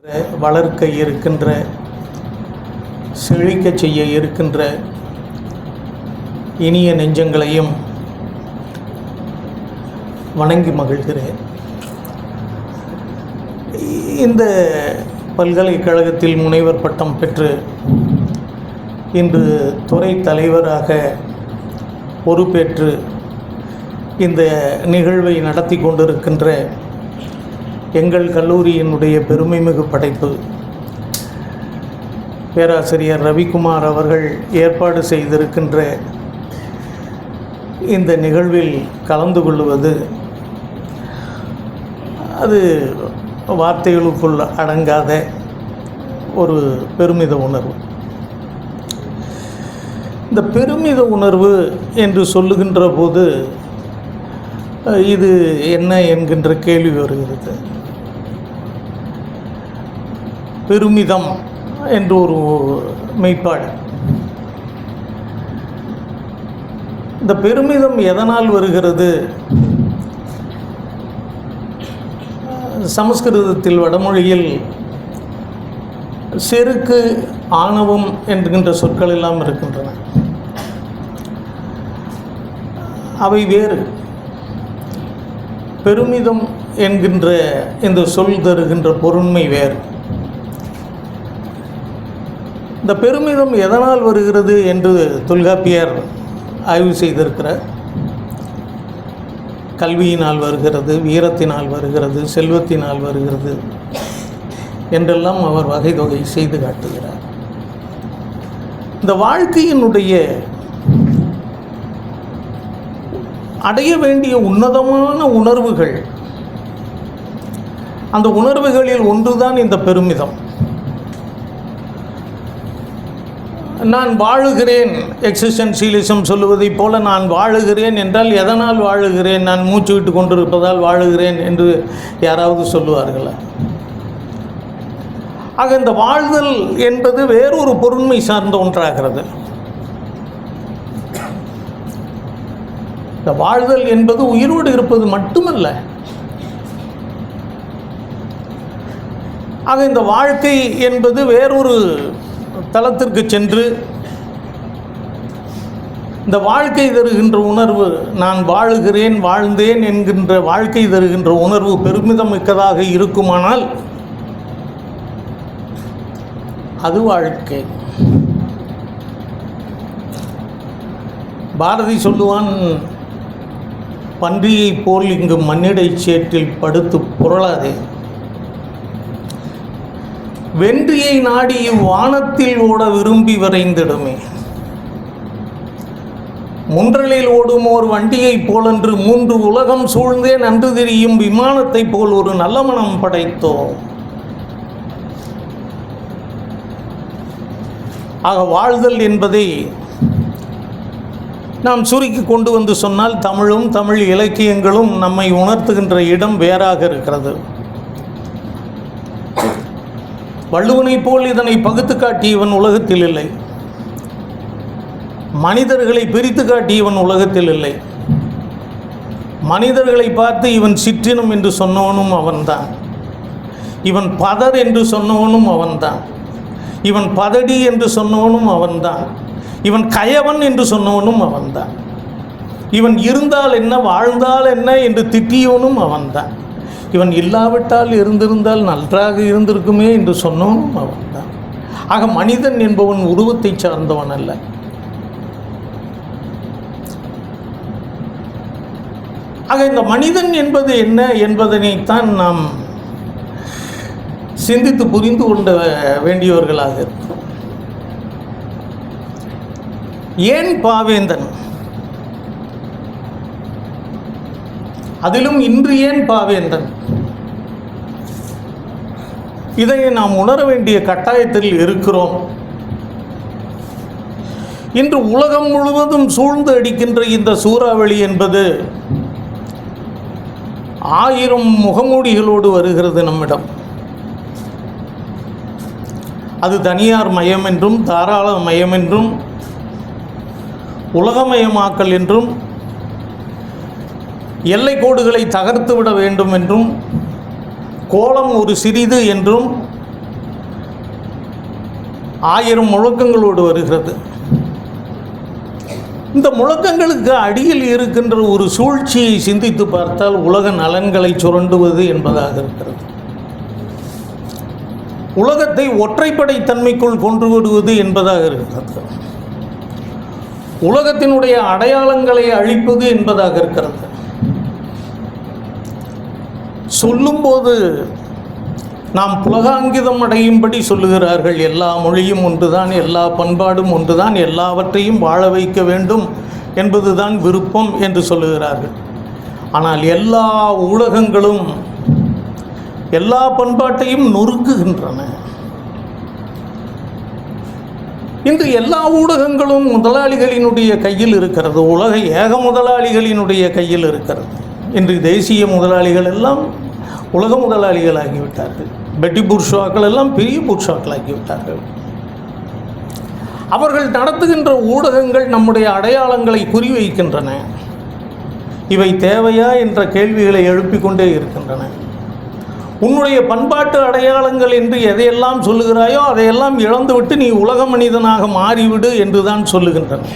வளர்க்க இருக்கின்ற, செழிக்க செய்ய இருக்கின்ற இனிய நெஞ்சங்களையும் வணங்கி மகிழ்கிறேன். இந்த பல்கலைக்கழகத்தில் முனைவர் பட்டம் பெற்று இன்று துறை தலைவராக பொறுப்பேற்று இந்த நிகழ்வை நடத்தி கொண்டிருக்கின்ற எங்கள் கல்லூரியினுடைய பெருமைமிகு படைப்பு பேராசிரியர் ரவிக்குமார் அவர்கள் ஏற்பாடு செய்திருக்கின்ற இந்த நிகழ்வில் கலந்து கொள்வது அது வார்த்தைகளுக்குள் அடங்காத ஒரு பெருமித உணர்வு. இந்த பெருமித உணர்வு என்று சொல்லுகின்ற போது இது என்ன என்கின்ற கேள்வி வருகிறது. பெருமிதம் என்று ஒரு மெய்ப்பாடு. இந்த பெருமிதம் எதனால் வருகிறது? சமஸ்கிருதத்தில் வடமொழியில் செருக்கு, ஆணவம் என்கின்ற சொற்கள் எல்லாம் இருக்கின்றன. அவை வேறு. பெருமிதம் என்கின்ற இந்த சொல் தருகின்ற பொருண்மை வேறு. இந்த பெருமிதம் எதனால் வருகிறது என்று தொல்காப்பியர் ஆய்வு செய்திருக்கிறார். கல்வியினால் வருகிறது, வீரத்தினால் வருகிறது, செல்வத்தினால் வருகிறது என்றெல்லாம் அவர் வகை தொகை செய்து காட்டுகிறார். இந்த வாழ்க்கையினுடைய அடைய வேண்டிய உன்னதமான உணர்வுகள், அந்த உணர்வுகளில் ஒன்றுதான் இந்த பெருமிதம். நான் வாழுகிறேன், எக்ஸிஸ்டென்ஷியலிசம் சொல்லுவதைப் போல நான் வாழுகிறேன் என்றால் எதனால் வாழுகிறேன்? நான் மூச்சு விட்டு கொண்டிருப்பதால் வாழுகிறேன் என்று யாராவது சொல்லுவார்களா? ஆக இந்த வாழ்தல் என்பது வேறொரு பொருண்மை சார்ந்த ஒன்றாகிறது. இந்த வாழ்தல் என்பது உயிரோடு இருப்பது மட்டுமல்ல. ஆக இந்த வாழ்க்கை என்பது வேறொரு தளத்திற்கு சென்று இந்த வாழ்க்கை தருகின்ற உணர்வு, நான் வாழுகிறேன், வாழ்ந்தேன் என்கின்ற வாழ்க்கை தருகின்ற உணர்வு பெருமிதம் மிக்கதாக இருக்குமானால் அது வாழ்க்கை. பாரதி சொல்லுவான், பன்றியை போல் இங்கு மண்ணிடை சேற்றில் படுத்து புரளாதே, வென்றியை நாடி வானத்தில் ஓட விரும்பி விரைந்திடுமே, முன்றலில் ஓடும் ஓர் வண்டியை போலன்று மூன்று உலகம் சூழ்ந்தே நன்று தெரியும் விமானத்தை போல் ஒரு நல்ல மனம் படைத்தோம். ஆக வாழ்தல் என்பதை நாம் சுருக்கி கொண்டு வந்து சொன்னால் தமிழும் தமிழ் இலக்கியங்களும் நம்மை உணர்த்துகின்ற இடம் வேறாக இருக்கிறது. வள்ளுவனைப் போல் இதனை பகுத்து காட்டியவன் உலகத்தில் இல்லை. மனிதர்களை பிரித்து காட்டியவன் உலகத்தில் இல்லை. மனிதர்களை பார்த்து இவன் சிற்றினம் என்று சொன்னவனும் அவன்தான், இவன் பதர் என்று சொன்னவனும் அவன்தான், இவன் பதடி என்று சொன்னவனும் அவன்தான், இவன் கயவன் என்று சொன்னவனும் அவன்தான், இவன் இருந்தால் என்ன வாழ்ந்தால் என்ன என்று திட்டியவனும் அவன்தான், இவன் இல்லாவிட்டால் இருந்திருந்தால் நன்றாக இருந்திருக்குமே என்று சொன்னவனும் அவன்தான். ஆக மனிதன் என்பவன் உருவத்தை சார்ந்தவன் அல்ல. ஆக இந்த மனிதன் என்பது என்ன என்பதனைத்தான் நாம் சிந்தித்து புரிந்து கொள்ள வேண்டியவர்களாக இருக்கிறோம். ஏன் பாவேந்தன்? அதிலும் இன்று ஏன் பாவேந்தன்? இதை நாம் உணர வேண்டிய கட்டாயத்தில் இருக்கிறோம். இன்று உலகம் முழுவதும் சூழ்ந்து அடிக்கின்ற இந்த சூறாவளி என்பது 1000 முகமூடிகளோடு வருகிறது நம்மிடம். அது தனியார் மயம் என்றும், தாராள மயம் என்றும், உலகமயமாக்கல் என்றும், எல்லை கோடுகளை தகர்த்து விட வேண்டும் என்றும், கோலம் ஒரு சிறிது என்றும், 1000 முழக்கங்களோடு வருகிறது. இந்த முழக்கங்களுக்கு அடியில் இருக்கின்ற ஒரு சூழ்ச்சியை சிந்தித்து பார்த்தால் உலக நலன்களை சுரண்டுவது என்பதாக இருக்கிறது. உலகத்தை ஒற்றைப்படை தன்மைக்குள் கொண்டு வருவது என்பதாக இருக்கிறது. உலகத்தினுடைய அடையாளங்களை அழிப்பது என்பதாக இருக்கிறது. சொல்லும்போது நாம் புலகாங்கிதம் அடையும்படி சொல்லுகிறார்கள். எல்லா மொழியும் ஒன்றுதான், எல்லா பண்பாடும் ஒன்றுதான், எல்லாவற்றையும் வாழ வைக்க வேண்டும் என்பதுதான் விருப்பம் என்று சொல்லுகிறார்கள். ஆனால் எல்லா ஊடகங்களும் எல்லா பண்பாட்டையும் நொறுக்குகின்றன. இன்று எல்லா ஊடகங்களும் முதலாளிகளினுடைய கையில் இருக்கிறது. உலக ஏக முதலாளிகளினுடைய கையில் இருக்கிறது. இன்று தேசிய முதலாளிகள் எல்லாம் உலக முதலாளிகள் ஆகிவிட்டார்கள். பெட்டி புர்ஷாக்கள் எல்லாம் பெரிய புர்ஷாக்கள் ஆகிவிட்டார்கள். அவர்கள் நடத்துகின்ற ஊடகங்கள் நம்முடைய அடையாளங்களை குறிவைக்கின்றன. இவை தேவையா என்ற கேள்விகளை எழுப்பிக் கொண்டே இருக்கின்றன. உன்னுடைய பண்பாட்டு அடையாளங்கள் என்று எதையெல்லாம் சொல்லுகிறாயோ அதையெல்லாம் இழந்துவிட்டு நீ உலக மனிதனாக மாறிவிடு என்றுதான் சொல்லுகின்றன.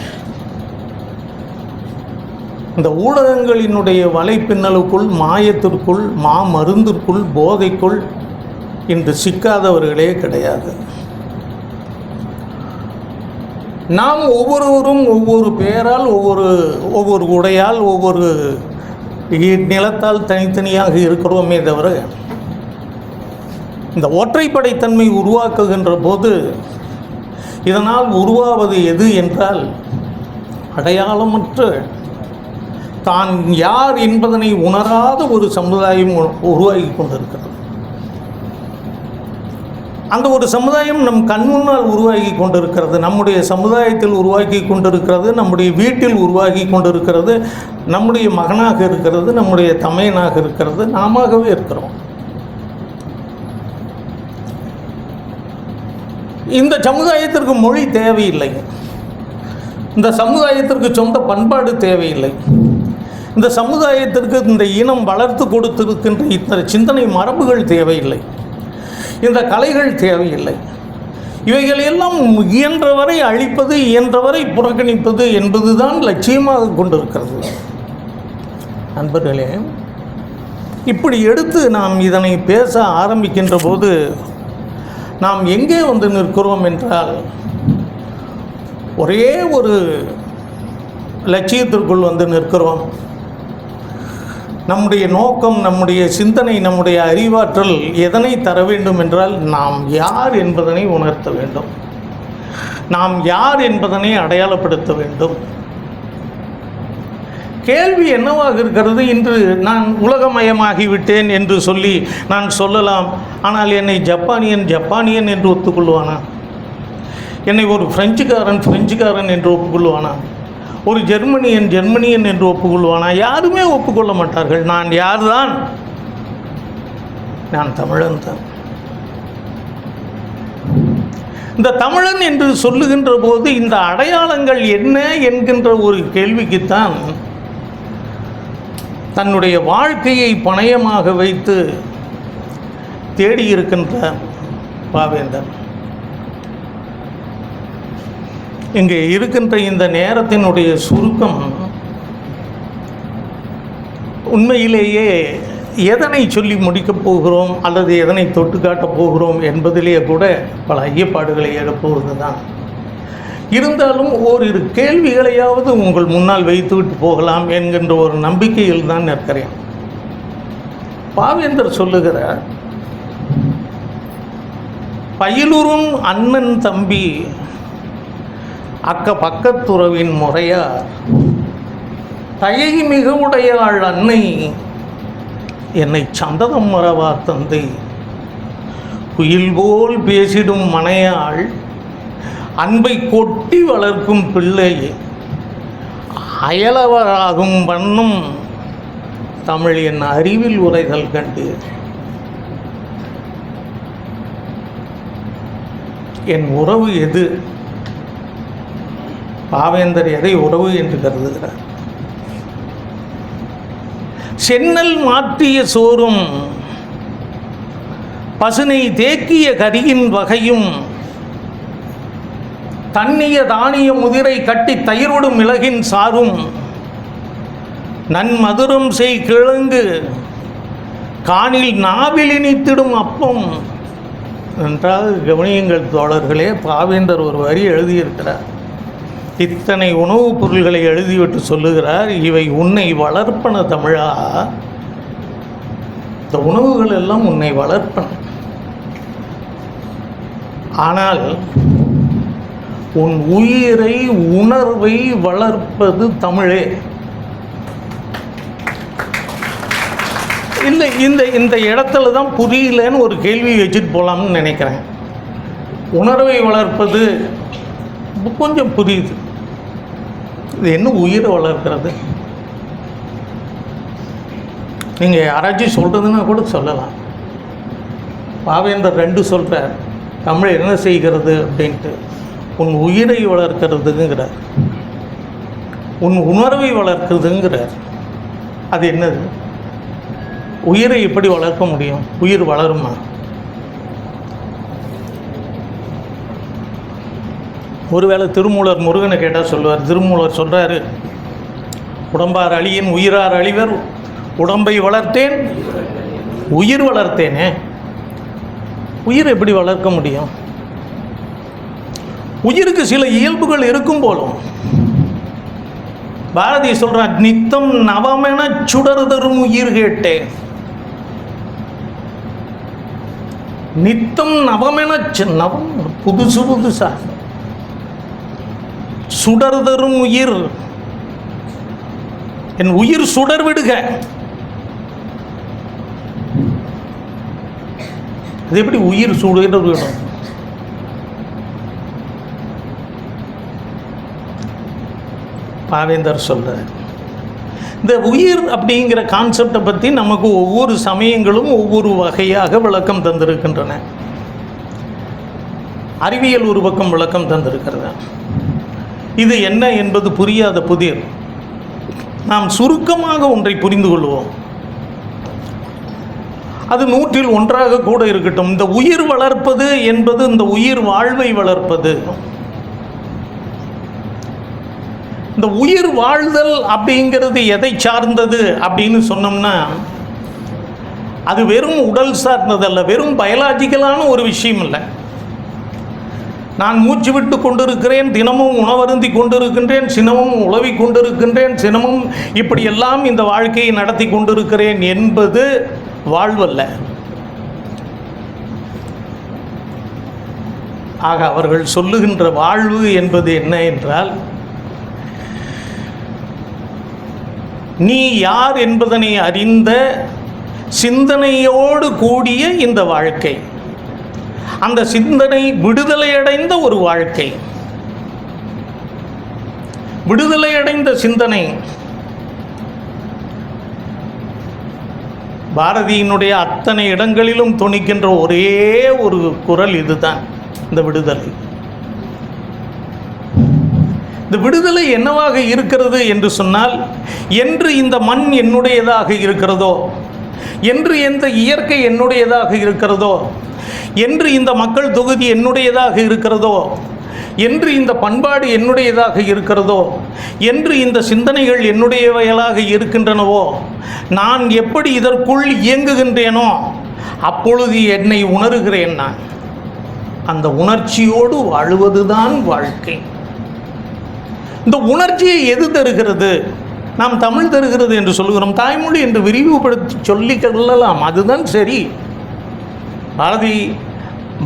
இந்த ஊடகங்களினுடைய வலைப்பின்னலுக்குள், மாயத்திற்குள், மருந்திற்குள், போதைக்குள் இன்று சிக்காதவர்களே கிடையாது. நாம் ஒவ்வொருவரும் ஒவ்வொரு பெயரால், ஒவ்வொரு உடையால், ஒவ்வொரு நிலத்தால் தனித்தனியாக இருக்கிறோமே தவிர இந்த ஒற்றைப்படைத்தன்மை உருவாக்குகின்ற போது இதனால் உருவாவது எது என்றால் அடையாளமற்ற, தான் யார் என்பதனை உணராத ஒரு சமுதாயம் உருவாகி கொண்டிருக்கிறது. அந்த ஒரு சமுதாயம் நம் கண் முன்னால் உருவாகி கொண்டிருக்கிறது. நம்முடைய சமுதாயத்தில் உருவாக்கி கொண்டிருக்கிறது, நம்முடைய வீட்டில் உருவாகி கொண்டிருக்கிறது, நம்முடைய மகனாக இருக்கிறது, நம்முடைய தமையனாக இருக்கிறது, நாமவே இருக்கிறோம். இந்த சமுதாயத்திற்கு மொழி தேவையில்லை. இந்த சமுதாயத்திற்கு சொந்த பண்பாடு தேவையில்லை. இந்த சமுதாயத்திற்கு இந்த இனம் வளர்த்து கொடுத்திருக்கின்ற இத்தனை சிந்தனை மரபுகள் தேவையில்லை. இந்த கலைகள் தேவையில்லை. இவைகளெல்லாம் இயன்றவரை அழிப்பது, இயன்றவரை புறக்கணிப்பது என்பதுதான் லட்சியமாக கொண்டிருக்கிறது. நண்பர்களே, இப்படி எடுத்து நாம் இதனை பேச ஆரம்பிக்கின்ற போது நாம் எங்கே வந்து நிற்கிறோம் என்றால், ஒரே ஒரு லட்சியத்திற்குள் வந்து நிற்கிறோம். நம்முடைய நோக்கம், நம்முடைய சிந்தனை, நம்முடைய அறிவாற்றல் எதனை தர வேண்டும் என்றால், நாம் யார் என்பதனை உணர்த்த வேண்டும். நாம் யார் என்பதனை அடையாளப்படுத்த வேண்டும். கேள்வி என்னவாக இருக்கிறது? இன்று நான் உலகமயமாகிவிட்டேன் என்று சொல்லி நான் சொல்லலாம். ஆனால் என்னை ஜப்பானியன் என்று ஒத்துக்கொள்வானா? என்னை ஒரு பிரெஞ்சுக்காரன் என்று ஒப்புக்கொள்வானா? ஒரு ஜெர்மனியன் என்று ஒப்புக்கொள்வானா? யாருமே ஒப்புக்கொள்ள மாட்டார்கள். நான் யார்தான்? நான் தமிழன் தான். இந்த தமிழன் என்று சொல்லுகின்ற போது இந்த அடையாளங்கள் என்ன என்கின்ற ஒரு கேள்விக்குத்தான் தன்னுடைய வாழ்க்கையை பணயமாக வைத்து தேடியிருக்கின்ற பாவேந்தர். இங்கே இருக்கின்ற இந்த நேரத்தினுடைய சுருக்கம் உண்மையிலேயே எதனை சொல்லி முடிக்கப் போகிறோம் அல்லது எதனை தொட்டு காட்டப் போகிறோம் என்பதிலேயே கூட பல ஐயப்பாடுகளை எழுப்புவது தான். இருந்தாலும் ஓரிரு கேள்விகளையாவது உங்கள் முன்னால் வைத்துவிட்டு போகலாம் என்கின்ற ஒரு நம்பிக்கையில் தான் நிற்கிறேன். பாவேந்தர் சொல்லுகிறார், பயிலுறும் அண்ணன் தம்பி அக்க பக்கத்துறவின் முறையார் தயை மிக உடையாள் அன்னை என்னை சந்ததம் மறவா தந்தை குயில் போல் பேசிடும் மனையாள் அன்பை கொட்டி வளர்க்கும் பிள்ளை அயலவராகும் வண்ணம் தமிழ் என் அறிவில் உரைதல் கண்டு என் உறவு எது? பாவேந்தர் எதை உறவு என்று கருதுகிறார்? சென்னல் மாற்றிய சோறும் பசுனை தேக்கிய கரியின் வகையும் தண்ணிய தானிய முதிரை கட்டி தயிரோடு மிளகின் சாரும் நன்மதுரம் செய் கிழங்கு காணில் நாவில் இனித்திடும் அப்பம். நன்றாக கவனியுங்கள் தோழர்களே, பாவேந்தர் ஒரு வரி எழுதியிருக்கிறார். இத்தனை உணவுப் பொருள்களை எழுதிவிட்டு சொல்லுகிறார், இவை உன்னை வளர்ப்பன தமிழா. இந்த உணவுகள் எல்லாம் உன்னை வளர்ப்பன. ஆனால் உன் உயிரை உணர்வை வளர்ப்பது தமிழே. இல்லை, இந்த இடத்துல தான் புரியலன்னு ஒரு கேள்வி வச்சுட்டு போகலாம்னு நினைக்கிறேன். உணர்வை வளர்ப்பது கொஞ்சம் புரியுது, இது என்ன உயிரை வளர்க்கிறது? நீங்கள் யாராச்சும் சொல்கிறதுன்னா கூட சொல்லலாம். பாவேந்தர் 2 சொல்கிறார், தமிழ் என்ன செய்கிறது அப்படின்ட்டு. உன் உயிரை வளர்க்கிறதுங்கிறார், உன் உணர்வை வளர்க்கிறதுங்கிறார். அது என்னது? உயிரை எப்படி வளர்க்க முடியும்? உயிர் வளருமா? ஒருவேளை திருமூலர் முருகனை கேட்டால் சொல்லுவார். திருமூலர் சொல்கிறாரு, உடம்பார் அழியின் உயிரார் அழிவர், உடம்பை வளர்த்தேன் உயிர் வளர்த்தேனே. உயிர் எப்படி வளர்க்க முடியும்? உயிருக்கு சில இயல்புகள் இருக்கும் போலும். பாரதி சொல்றார், நித்தம் நவமென சுடர்தரும் உயிர் கேட்டேன். நித்தம் நவமென நவம் புதுசு புதுசா சுடர்தரும் உயிர், என் உயிர் சுடர் விடுக. அது எப்படி உயிர் சுடர் விடும்? பாவேந்தர் சொல்றார். இந்த உயிர் அப்படிங்கிற கான்செப்டை பற்றி நமக்கு ஒவ்வொரு சமயங்களும் ஒவ்வொரு வகையாக விளக்கம் தந்திருக்கின்றன. அறிவியல் ஒரு பக்கம் விளக்கம் தந்திருக்கிறது. இது என்ன என்பது புரியாத புதிர். நாம் சுருக்கமாக ஒன்றை புரிந்து கொள்வோம். அது 100ல் 1 கூட இருக்கட்டும். இந்த உயிர் வளர்ப்பது என்பது இந்த உயிர் வாழ்வை வளர்ப்பது. இந்த உயிர் வாழ்தல் அப்படிங்கிறது எதை சார்ந்தது அப்படின்னு சொன்னோம்னா, அது வெறும் உடல் சார்ந்ததல்ல, வெறும் பயாலஜிக்கலான ஒரு விஷயம் இல்லை. நான் மூச்சு விட்டு கொண்டிருக்கிறேன், தினமும் உணவருந்தி கொண்டிருக்கின்றேன், சினமும் உழவி கொண்டிருக்கின்றேன், சினமும் இப்படியெல்லாம் இந்த வாழ்க்கையை நடத்தி கொண்டிருக்கிறேன் என்பது வாழ்வல்ல. ஆக அவர்கள் சொல்லுகின்ற வாழ்வு என்பது என்ன என்றால், நீ யார் என்பதனை அறிந்த சிந்தனையோடு கூடிய இந்த வாழ்க்கை, அந்த சிந்தனை விடுதலையடைந்த ஒரு வாழ்க்கை, விடுதலையடைந்த சிந்தனை. பாரதியினுடைய அத்தனை இடங்களிலும் துணிக்கின்ற ஒரே ஒரு குரல் இதுதான், இந்த விடுதலை. இந்த விடுதலை என்னவாக இருக்கிறது என்று சொன்னால், என்று இந்த மண் என்னுடையதாக இருக்கிறதோ, என்று எந்த இயற்கை என்னுடையதாக இருக்கிறதோ, என்று இந்த மக்கள் தொகுதி என்னுடையதாக இருக்கிறதோ, என்று இந்த பண்பாடு என்னுடையதாக இருக்கிறதோ, என்று இந்த சிந்தனைகள் என்னுடையவைகளாக இருக்கின்றனவோ, நான் எப்படி இதற்குள் இயங்குகின்றேனோ அப்பொழுது என்னை உணர்கிறேன். நான் அந்த உணர்ச்சியோடு வாழுவதுதான் வாழ்க்கை. இந்த உணர்ச்சியை எது தருகிறது? நாம் தமிழ் தருகிறது என்று சொல்லுகிறோம். தாய்மொழி என்று விரிவுபடுத்தி சொல்லிக்கொள்ளலாம், அதுதான் சரி.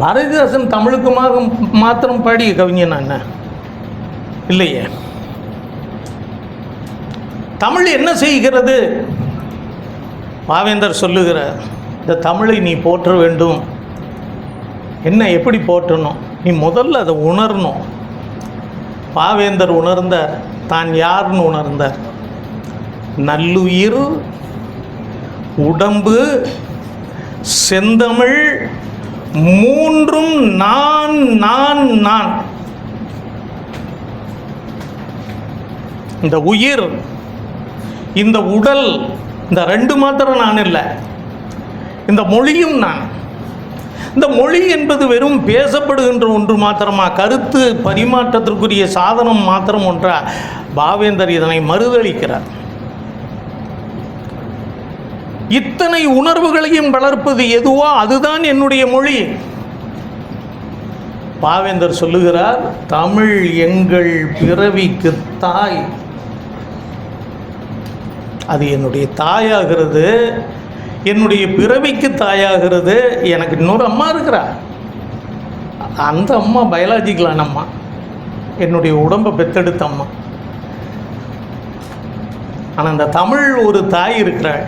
பாரதிதாசன் தமிழுக்குமாக மாத்திரம் பாடிய கவிஞன் என்ன இல்லையே. தமிழ் என்ன செய்கிறது? பாவேந்தர் சொல்லுகிறார், இந்த தமிழை நீ போற்ற வேண்டும். என்ன, எப்படி போற்றணும்? நீ முதல்ல அதை உணரணும். பாவேந்தர் உணர்ந்தார், தான் யார்னு உணர்ந்தார். நல்லுயிர், உடம்பு, செந்தமிழ், மூன்றும் நான் நான் நான். இந்த உயிர், இந்த உடல், இந்த 2 மாத்திரம் நான் இல்லை, இந்த மொழியும் நான். இந்த மொழி என்பது வெறும் பேசப்படுகின்ற ஒன்று மாத்திரமா, கருத்து பரிமாற்றத்திற்குரிய சாதனம் மாத்திரம் ஒன்றா? பாவேந்தர் இதனை மறுதளிக்கிறார். இத்தனை உணர்வுகளையும் வளர்ப்பது எதுவோ அதுதான் என்னுடைய மொழி. பாவேந்தர் சொல்லுகிறார், தமிழ் எங்கள் பிறவிக்கு தாய். அது என்னுடைய தாயாகிறது, என்னுடைய பிறவிக்கு தாயாகிறது. எனக்கு இன்னொரு அம்மா இருக்கிறா, அந்த அம்மா பயாலஜிக்கலான அம்மா, என்னுடைய உடம்பை பெத்தெடுத்த அம்மா. ஆனால் அந்த தமிழ் ஒரு தாய் இருக்கிறாள்,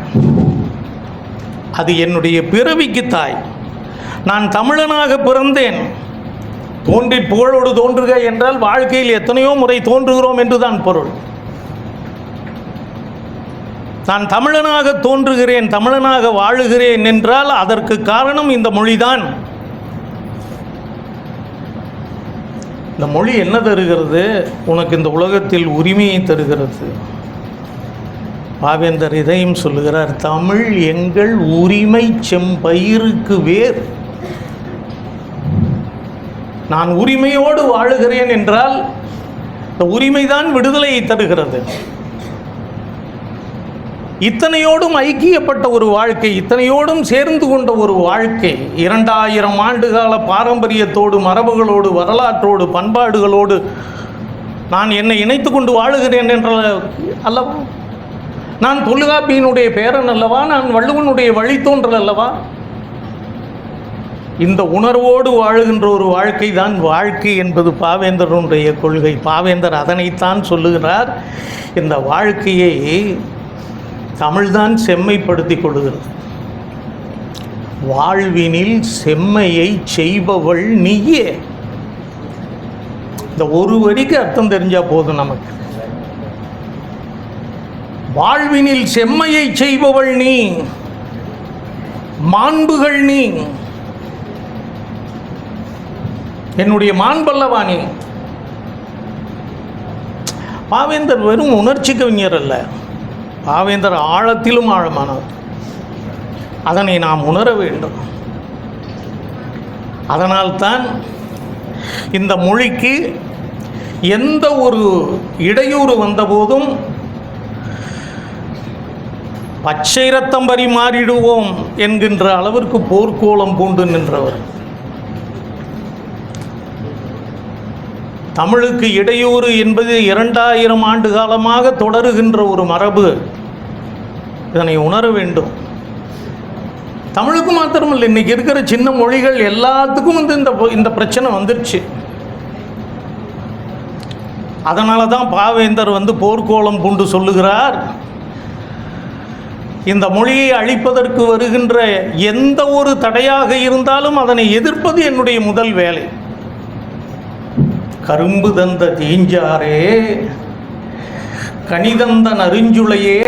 அது என்னுடைய பிறவிக்கு தாய். நான் தமிழனாக பிறந்தேன். தோன்றி புகழோடு தோன்றுக என்றால் வாழ்க்கையில் எத்தனையோ முறை தோன்றுகிறோம் என்றுதான் பொருள். நான் தமிழனாக தோன்றுகிறேன், தமிழனாக வாழுகிறேன் என்றால் அதற்கு காரணம் இந்த மொழிதான். இந்த மொழி என்ன தருகிறது? உனக்கு இந்த உலகத்தில் உரிமையை தருகிறது. பாவேந்தர் இதையும் சொல்லுகிறார், தமிழ் எங்கள் உரிமை செம்பயிருக்கு வேர். நான் உரிமையோடு வாழுகிறேன் என்றால் இந்த உரிமைதான் விடுதலையை தருகிறது. இத்தனையோடும் ஐக்கியப்பட்ட ஒரு வாழ்க்கை, இத்தனையோடும் சேர்ந்து கொண்ட ஒரு வாழ்க்கை, 2000 ஆண்டுகால பாரம்பரியத்தோடு, மரபுகளோடு, வரலாற்றோடு, பண்பாடுகளோடு நான் என்னை இணைத்து கொண்டு வாழுகிறேன் என்ற அல்லவா? நான் தொல்காப்பியனுடைய பேரன் அல்லவா? நான் வள்ளுவனுடைய வழித்தோன்றல் அல்லவா? இந்த உணர்வோடு வாழுகின்ற ஒரு வாழ்க்கை தான் வாழ்க்கை என்பது பாவேந்தருடைய கொள்கை. பாவேந்தர் அதனைத்தான் சொல்லுகிறார், இந்த வாழ்க்கையை தமிழ்தான் செம்மைப்படுத்தி கொள்கிறது. வாழ்வினில் செம்மையை செய்பவள் நீயே. இந்த ஒரு வரிக்கு அர்த்தம் தெரிஞ்சா போதும் நமக்கு. வாழ்வினில் செம்மையை செய்பவள் நீ, மாண்புகள் நீ, என்னுடைய மாண்பல்லவா நீ. பாவேந்தர் வெறும் உணர்ச்சி கவிஞர் அல்ல, பாவேந்தர் ஆழத்திலும் ஆழமானவர். அதனை நாம் உணர வேண்டும். அதனால்தான் இந்த மொழிக்கு எந்த ஒரு இடையூறு வந்தபோதும் பச்சை ரத்தம் பரிமாறிடுவோம் என்கின்ற அளவிற்கு போர்க்கோளம் பூண்டு நின்றவர். தமிழுக்கு இடையூறு என்பது 2000 ஆண்டு காலமாக தொடருகின்ற ஒரு மரபு. இதனை உணர வேண்டும். தமிழுக்கு மாத்திரமில்லை, இன்னைக்கு இருக்கிற சின்ன மொழிகள் எல்லாத்துக்கும் இந்த பிரச்சனை வந்துருச்சு. அதனால தான் பாவேந்தர் போர்க்கோளம் பூண்டு சொல்லுகிறார், இந்த மொழியை அழிப்பதற்கு வருகின்ற எந்த ஒரு தடையாக இருந்தாலும் அதனை எதிர்ப்பது என்னுடைய முதல் வேலை. கரும்பு தந்த தீஞ்சாரே, கனிதந்த நறுஞ்சுளையே,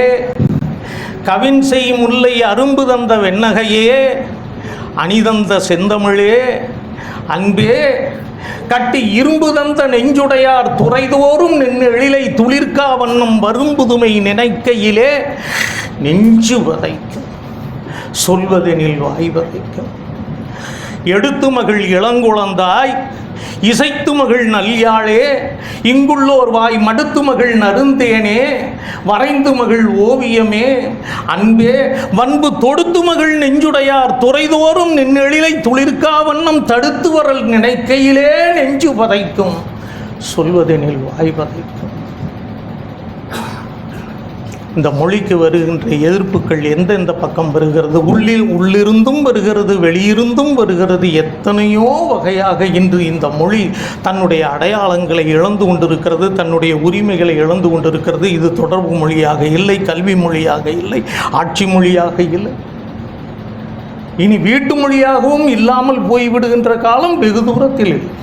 கவின் செய் முல்லை அரும்பு தந்த வெண்ணகையே, அணிதந்த செந்தமிழே, அன்பே, கட்டி இரும்பு தந்த நெஞ்சுடையார் துறைதோறும் நின்று எழிலை துளிர்க்கா வண்ணம் வரும்புதுமை நினைக்கையிலே நெஞ்சு வதைக்கும், சொல்வதெனில் வாய் வதைக்கும். எடுத்து மகள் இளங்குழந்தாய், இசைத்து மகள் நல்யாழே, இங்குள்ளோர் வாய் மடுத்து மகள் நருந்தேனே, வரைந்து மகள் ஓவியமே, அன்பே, வன்பு தொடுத்து மகள் நெஞ்சுடையார் துறைதோறும் நின்னெழிலை துளிர்க்கா வண்ணம் தடுத்து வரல் நினைக்கையிலே நெஞ்சு வதைக்கும், சொல்வதெனில் வாய் வதைக்கும். இந்த மொழிக்கு வருகின்ற எதிர்ப்புகள் எந்தெந்த பக்கம் வருகிறது? உள்ளிருந்தும் வருகிறது, வெளியிருந்தும் வருகிறது. எத்தனையோ வகையாக இன்று இந்த மொழி தன்னுடைய அடையாளங்களை இழந்து கொண்டிருக்கிறது, தன்னுடைய உரிமைகளை இழந்து கொண்டிருக்கிறது. இது தொடர்பு மொழியாக இல்லை, கல்வி மொழியாக இல்லை, ஆட்சி மொழியாக இல்லை, இனி வீட்டு மொழியாகவும் இல்லாமல் போய்விடுகின்ற காலம் வெகு தூரத்தில் இல்லை.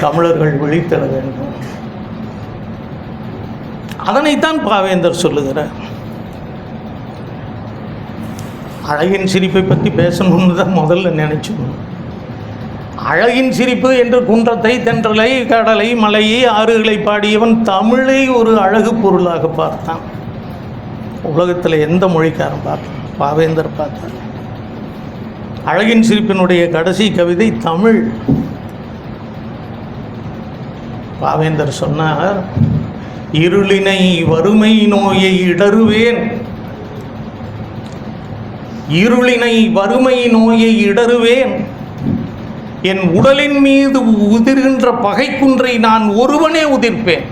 தமிழர்கள் விழித்தெழ வேண்டும். அதனைத்தான் பாவேந்தர் சொல்லுகிறார். அழகின் சிரிப்பை பற்றி பேசணும்னு தான் முதல்ல நினைச்சோம். அழகின் சிரிப்பு என்று குன்றத்தை, தென்றலை, கடலை, மலையை, ஆறுகளை பாடியவன் தமிழை ஒரு அழகு பொருளாக பார்த்தான். உலகத்தில் எந்த மொழிக்காரன் பார்த்தான்? பாவேந்தர் பார்த்தார். அழகின் சிரிப்பினுடைய கடைசி கவிதை தமிழ். பாவேந்தர் சொன்னார், இருளினை வறுமை நோயை இடறுவேன், இருளினை வறுமை நோயை இடறுவேன், என் உடலின் மீது உதிர்கின்ற பகைக்குன்றை நான் ஒருவனே உதிர்ப்பேன்.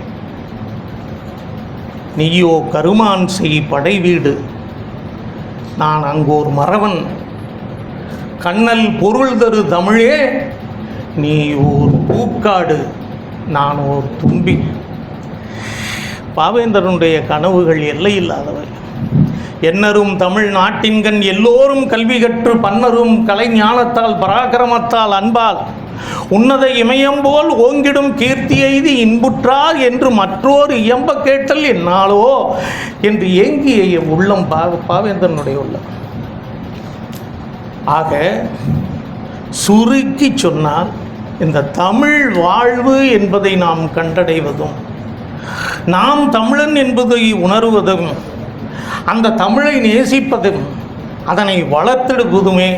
நீயோ கருமான் செய் படை வீடு, நான் அங்கோர் மறவன். கண்ணல் பொருள் தரு தமிழே, நீ ஓர் பூக்காடு, நான் ஓர் தும்பி. பாவேந்தரனுடைய கனவுகள் எல்லையில்லாதவை. என்னரும் தமிழ் நாட்டின்கண் எல்லோரும் கல்வி கற்று பன்னரும் கலை ஞானத்தால் பராக்கிரமத்தால் அன்பால் உன்னத இமயம் போல் ஓங்கிடும் கீர்த்தி எய்தி இன்புற்றார் என்று மற்றோர் இயம்ப கேட்டல் என்னாலோ என்று ஏங்கிய உள்ளம் பாவேந்தரனுடைய உள்ளம். ஆக சுருக்கி சொன்னால், இந்த தமிழ் வாழ்வு என்பதை நாம் கண்டடைவதும், நாம் தமிழன் என்பதை உணர்வதும், அந்த தமிழை நேசிப்பதும், அதனை வளர்த்தெடுப்பதுமே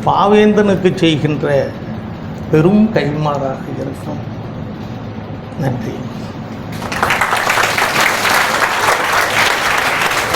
பாவேந்தனுக்கு செய்கின்ற பெரும் கைமாறாக இருக்கும். நன்றி.